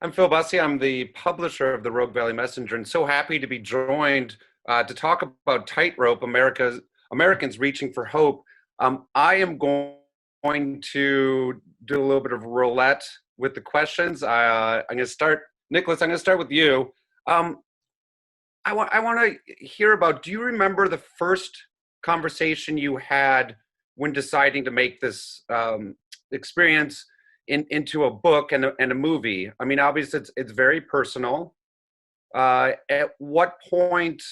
I'm Phil Busse. I'm the publisher of the Rogue Valley Messenger, and so happy to be joined to talk about Tightrope, Americans Reaching for Hope. I am going to do a little bit of roulette with the questions. I'm going to start, Nicholas. I'm going to start with you. I want to hear about. Do you remember the first conversation you had when deciding to make this experience into a book and a movie? I mean, obviously it's very personal. At what point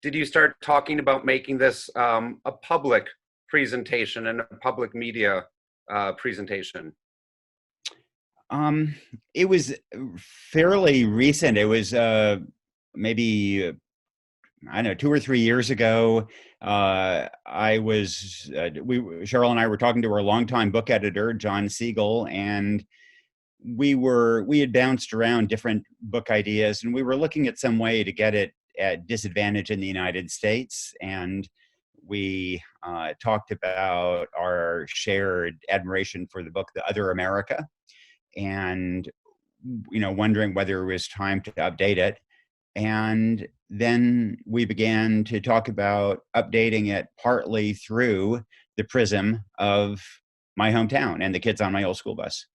did you start talking about making this a public presentation and a public media presentation? It was fairly recent. It was maybe, I don't know, 2 or 3 years ago. Sheryl and I were talking to our longtime book editor, John Siegel, and we had bounced around different book ideas, and we were looking at some way to get it at disadvantage in the United States. And we talked about our shared admiration for the book, The Other America, and wondering whether it was time to update it. And then we began to talk about updating it partly through the prism of my hometown and the kids on my old school bus.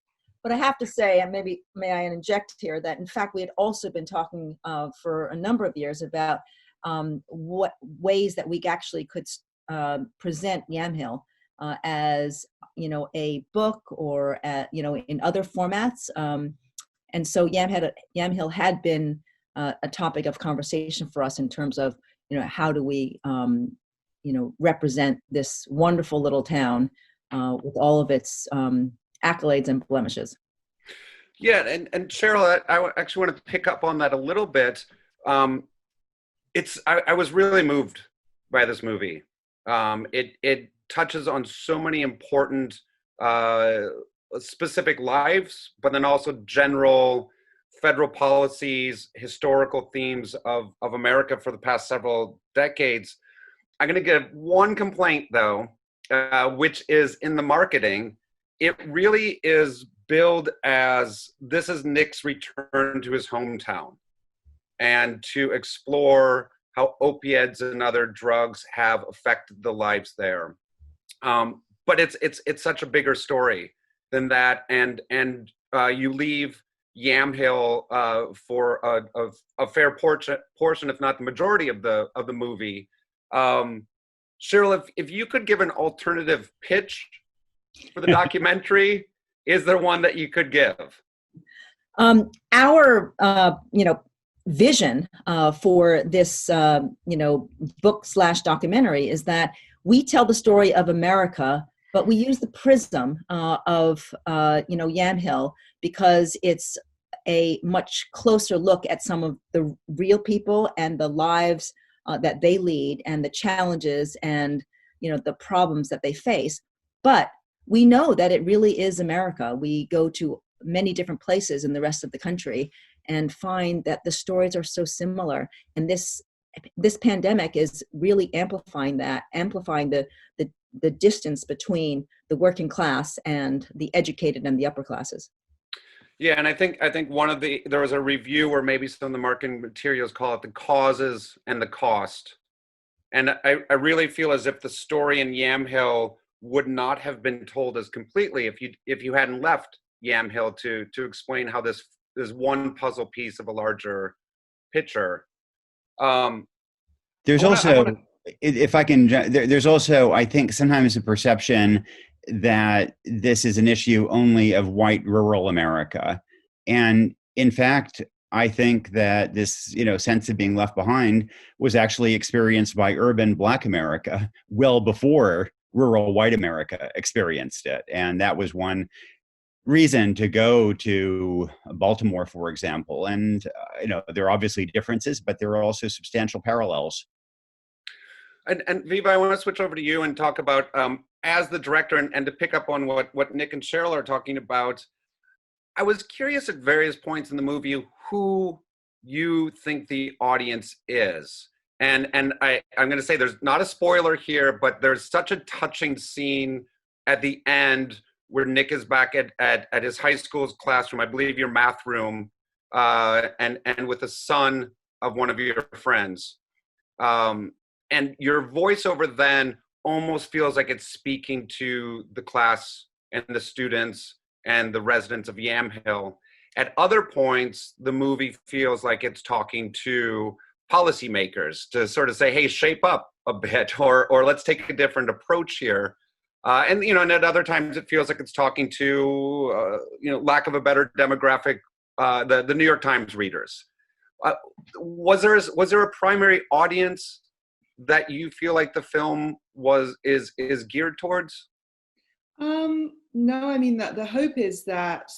But I have to say, and maybe may I interject here, that in fact we had also been talking for a number of years about what ways that we actually could present Yamhill as a book or in other formats. And so Yamhill had been a topic of conversation for us in terms of how do we represent this wonderful little town with all of its accolades and blemishes. Yeah, and Sheryl, I actually want to pick up on that a little bit. I was really moved by this movie. It touches on so many important specific lives, but then also general federal policies, historical themes of America for the past several decades. I'm going to give one complaint, though, which is in the marketing. It really is billed as this is Nick's return to his hometown and to explore how opiates and other drugs have affected the lives there. But it's such a bigger story than that, and you leave Yamhill for a fair portion, if not the majority of the movie. Sheryl, if you could give an alternative pitch for the documentary, is there one that you could give? Our vision for this book/documentary is that we tell the story of America, but we use the prism of Yamhill because it's a much closer look at some of the real people and the lives that they lead and the challenges and the problems that they face. But we know that it really is America. We go to many different places in the rest of the country and find that the stories are so similar. And this pandemic is really amplifying the distance between the working class and the educated and the upper classes. Yeah, and I think there was a review where maybe some of the marketing materials call it the causes and the cost. And I really feel as if the story in Yamhill would not have been told as completely if you hadn't left Yamhill to explain how this is one puzzle piece of a larger picture. There's also, I think, sometimes a perception that this is an issue only of white rural America. And in fact, I think that this, sense of being left behind was actually experienced by urban Black America well before rural white America experienced it. And that was one reason to go to Baltimore, for example. And, there are obviously differences, but there are also substantial parallels. And Viva, I want to switch over to you and talk about, as the director, and to pick up on what Nick and Sheryl are talking about. I was curious at various points in the movie who you think the audience is. And I'm going to say there's not a spoiler here, but there's such a touching scene at the end where Nick is back at his high school's classroom, I believe your math room, and with the son of one of your friends. And your voiceover then almost feels like it's speaking to the class and the students and the residents of Yamhill. At other points, the movie feels like it's talking to policymakers to sort of say, hey, shape up a bit, or let's take a different approach here. And at other times it feels like it's talking to, lack of a better demographic, the New York Times readers. Was there a primary audience that you feel like the film is geared towards? No, I mean, that the hope is that,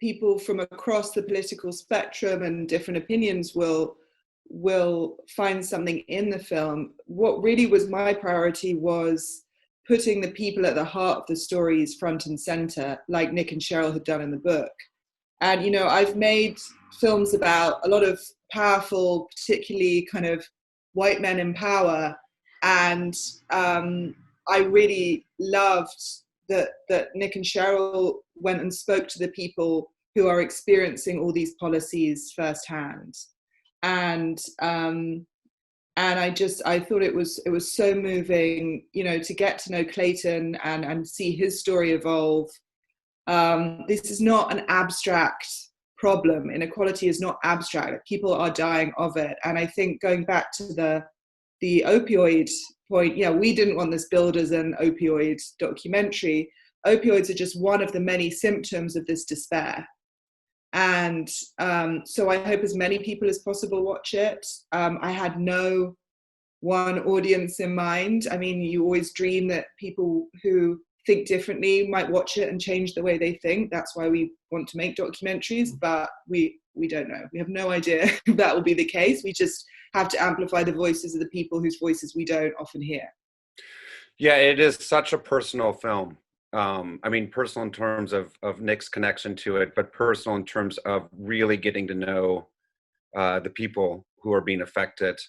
people from across the political spectrum and different opinions will find something in the film. What really was my priority was putting the people at the heart of the stories front and center, like Nick and Sheryl had done in the book. And, I've made films about a lot of powerful, particularly kind of white men in power. And I really loved that Nick and Sheryl went and spoke to the people who are experiencing all these policies firsthand. And I thought it was so moving, to get to know Clayton and see his story evolve. This is not an abstract problem. Inequality is not abstract. People are dying of it. And I think going back to the opioid point, we didn't want this billed as an opioid documentary. Opioids are just one of the many symptoms of this despair. And so I hope as many people as possible watch it. I had no one audience in mind. I mean, you always dream that people who think differently might watch it and change the way they think. That's why we want to make documentaries, but we don't know. We have no idea if that will be the case. We just have to amplify the voices of the people whose voices we don't often hear. Yeah, it is such a personal film. Personal in terms of Nick's connection to it, but personal in terms of really getting to know the people who are being affected.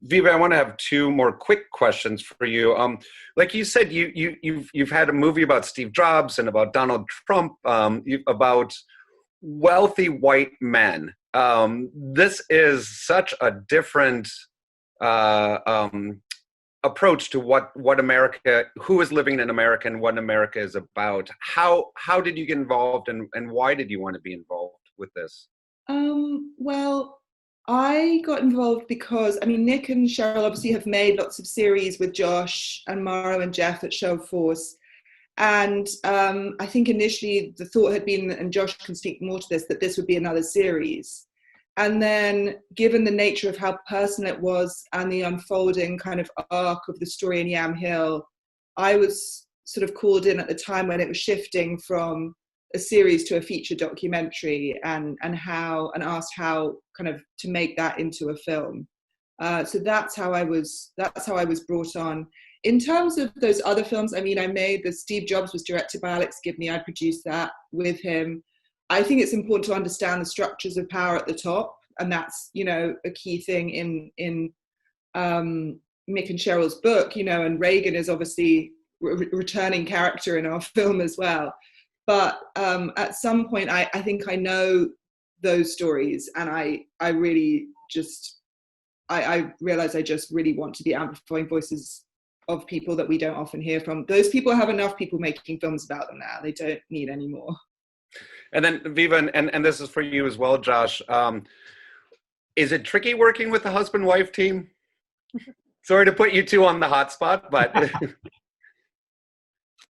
Viva, I want to have two more quick questions for you. Like you said, you've had a movie about Steve Jobs and about Donald Trump, about wealthy white men. This is such a different approach to what America, who is living in America and what America is about. How did you get involved and why did you want to be involved with this? Well, I got involved because, Nick and Sheryl obviously have made lots of series with Josh and Maro and Jeff at Show Force. And I think initially the thought had been, and Josh can speak more to this, that this would be another series. And then given the nature of how personal it was and the unfolding kind of arc of the story in Yamhill, I was sort of called in at the time when it was shifting from a series to a feature documentary and asked how kind of to make that into a film. So that's how I was brought on. In terms of those other films, I made the Steve Jobs was directed by Alex Gibney. I produced that with him. I think it's important to understand the structures of power at the top, and that's, a key thing in Mick and Sheryl's book, and Reagan is obviously a returning character in our film as well. But at some point, I think I know those stories, and I really just, I realize I just really want to be amplifying voices of people that we don't often hear from. Those people have enough people making films about them now. They don't need any more. And then Viva, and this is for you as well, Josh. Is it tricky working with the husband-wife team? Sorry to put you two on the hot spot, but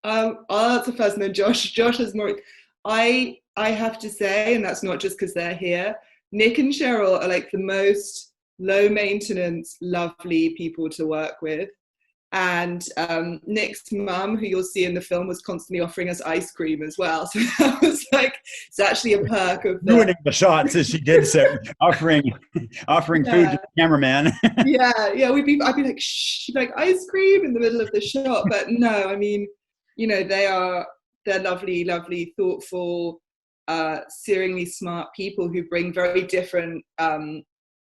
I'll answer first, and then Josh. Josh is more. I have to say, and that's not just because they're here. Nick and Sheryl are like the most low maintenance, lovely people to work with. And Nick's mum, who you'll see in the film, was constantly offering us ice cream as well. So that was like, it's actually a perk of ruining the shots as she did so, offering food to the cameraman. I'd be like, shh, she'd be like, ice cream in the middle of the shot. But no, they're lovely, lovely, thoughtful, searingly smart people who bring very different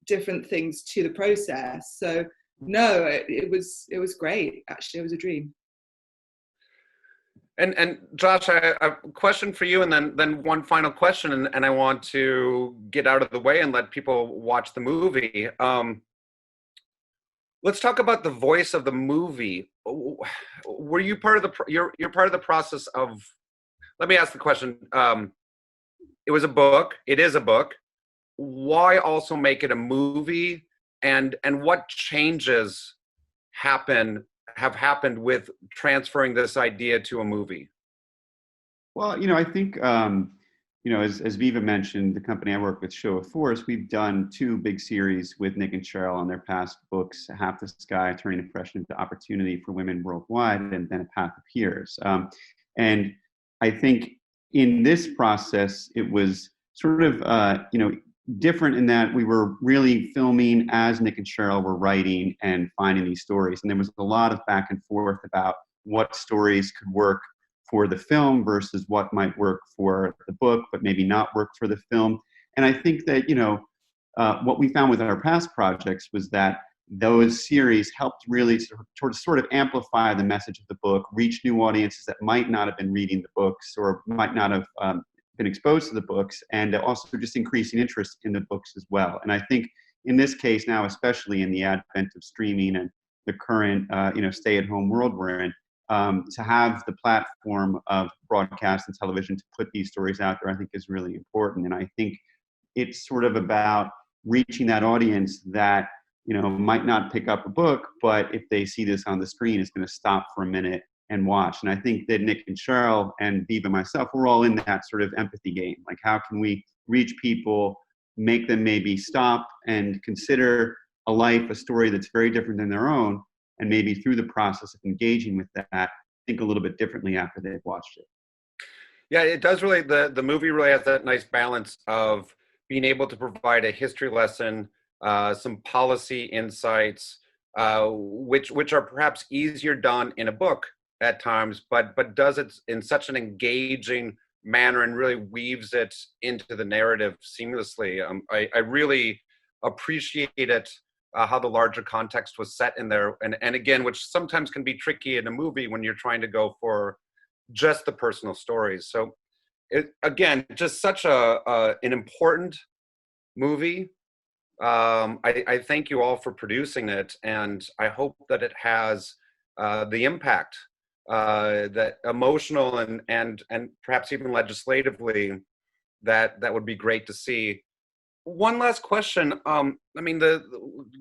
things to the process. So no, it was great. Actually, it was a dream. And Josh, I have a question for you, and then one final question, and I want to get out of the way and let people watch the movie. Let's talk about the voice of the movie. Were you part of the you're part of the process of? Let me ask the question. It was a book. It is a book. Why also make it a movie? And what changes have happened with transferring this idea to a movie? Well, I think, as Viva mentioned, the company I work with, Show of Force, we've done 2 big series with Nick and Sheryl on their past books, Half the Sky, Turning Depression into Opportunity for Women Worldwide, and then A Path Appears. And I think in this process, it was sort of, different in that we were really filming as Nick and Sheryl were writing and finding these stories. And there was a lot of back and forth about what stories could work for the film versus what might work for the book, but maybe not work for the film. And I think that, what we found with our past projects was that those series helped really sort of amplify the message of the book, reach new audiences that might not have been reading the books or might not have been exposed to the books, and also just increasing interest in the books as well. And I think in this case now, especially in the advent of streaming and the current stay-at-home world we're in, to have the platform of broadcast and television to put these stories out there, I think is really important. And I think it's sort of about reaching that audience that might not pick up a book, but if they see this on the screen, is going to stop for a minute and watch. And I think that Nick and Sheryl and Viva, myself, we're all in that sort of empathy game. Like, how can we reach people, make them maybe stop and consider a life, a story that's very different than their own, and maybe through the process of engaging with that, think a little bit differently after they've watched it. Yeah, it does really, the movie really has that nice balance of being able to provide a history lesson, some policy insights, which are perhaps easier done in a book at times, but does it in such an engaging manner and really weaves it into the narrative seamlessly. I really appreciate it, how the larger context was set in there, and again, which sometimes can be tricky in a movie when you're trying to go for just the personal stories. So again, just such an important movie. I thank you all for producing it, and I hope that it has the impact, that emotional and perhaps even legislatively, that would be great to see. One last question.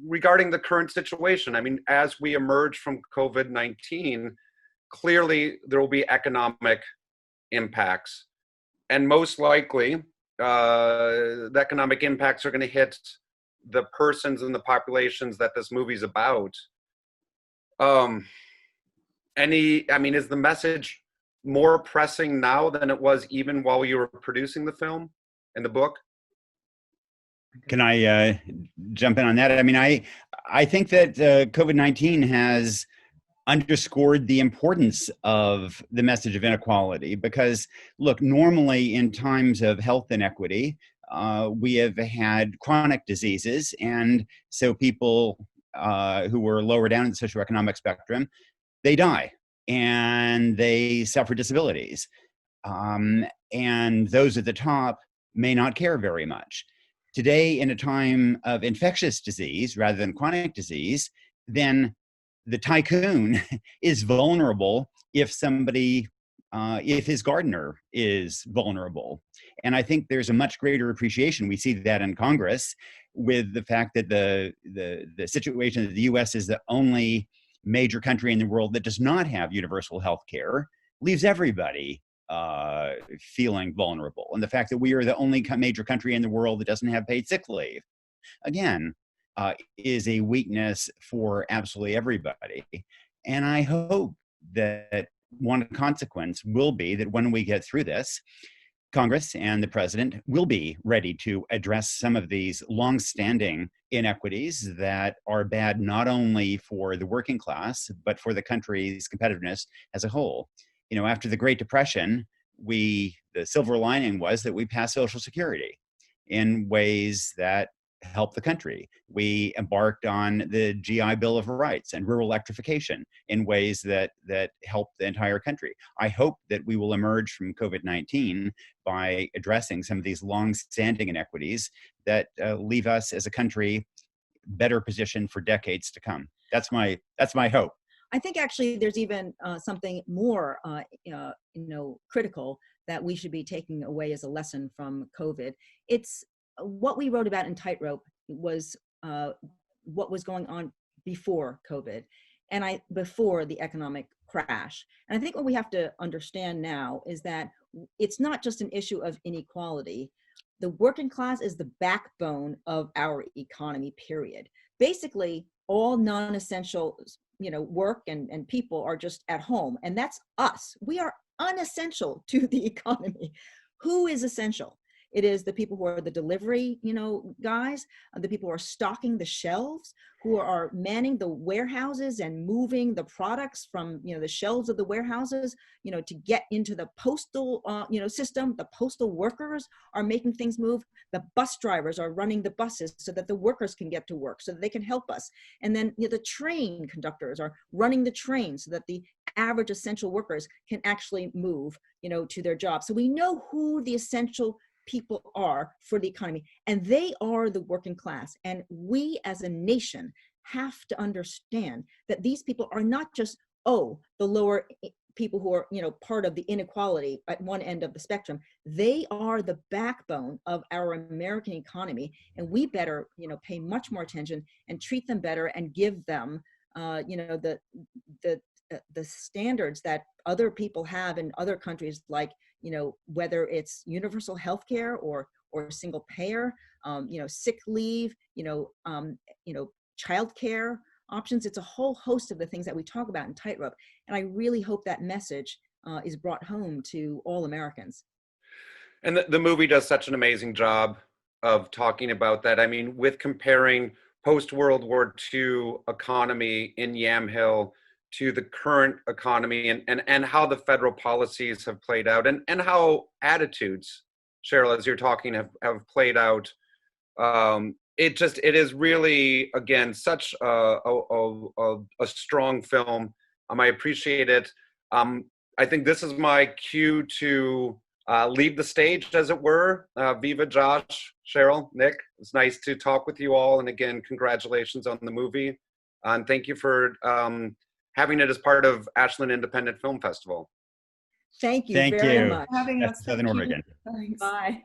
Regarding the current situation. As we emerge from COVID-19, clearly there will be economic impacts, and most likely the economic impacts are going to hit the persons and the populations that this movie's about. Is the message more pressing now than it was even while you were producing the film and the book? Can I jump in on that? I think that COVID-19 has underscored the importance of the message of inequality, because look, normally in times of health inequity, we have had chronic diseases, and so people who were lower down in the socioeconomic spectrum, they die and they suffer disabilities, and those at the top may not care very much. Today, in a time of infectious disease rather than chronic disease, then the tycoon is vulnerable if his gardener is vulnerable. And I think there's a much greater appreciation. We see that in Congress with the fact that the situation that the US is the only major country in the world that does not have universal health care leaves everybody feeling vulnerable. And the fact that we are the only major country in the world that doesn't have paid sick leave, again, is a weakness for absolutely everybody. And I hope that one consequence will be that when we get through this, Congress and the president will be ready to address some of these longstanding inequities that are bad not only for the working class, but for the country's competitiveness as a whole. After the Great Depression, the silver lining was that we passed Social Security in ways that help the country. We embarked on the GI Bill of Rights and rural electrification in ways that help the entire country. I hope that we will emerge from COVID-19 by addressing some of these long-standing inequities that leave us as a country better positioned for decades to come. That's my hope. I think actually there's even something more, critical that we should be taking away as a lesson from COVID. It's what we wrote about in Tightrope was what was going on before COVID and before the economic crash. And I think what we have to understand now is that it's not just an issue of inequality. The working class is the backbone of our economy, period. Basically, all non-essential work and people are just at home, and that's us. We are unessential to the economy. Who is essential? It is the people who are the delivery, guys, the people who are stocking the shelves, who are manning the warehouses and moving the products from, the shelves of the warehouses, to get into the postal, system. The postal workers are making things move. The bus drivers are running the buses so that the workers can get to work, so that they can help us. And then the train conductors are running the trains so that the average essential workers can actually move, to their jobs. So we know who the essential people are for the economy, and they are the working class. And we as a nation have to understand that these people are not just, the lower people who are, part of the inequality at one end of the spectrum. They are the backbone of our American economy, and we better, pay much more attention and treat them better and give them, the standards that other people have in other countries, like, whether it's universal health care or single payer, sick leave, childcare options. It's a whole host of the things that we talk about in Tightrope. And I really hope that message is brought home to all Americans. And the movie does such an amazing job of talking about that. I mean, with comparing post-World War II economy in Yamhill to the current economy and how the federal policies have played out and how attitudes, Sheryl, as you're talking, have played out. It is really, again, such a strong film. I appreciate it. I think this is my cue to leave the stage, as it were. Viva, Josh, Sheryl, Nick, it's nice to talk with you all. And again, congratulations on the movie. And thank you for having it as part of Ashland Independent Film Festival. Thank you Thank very you. much. Having That's us. Southern Thank you. Oregon. Thanks. Bye.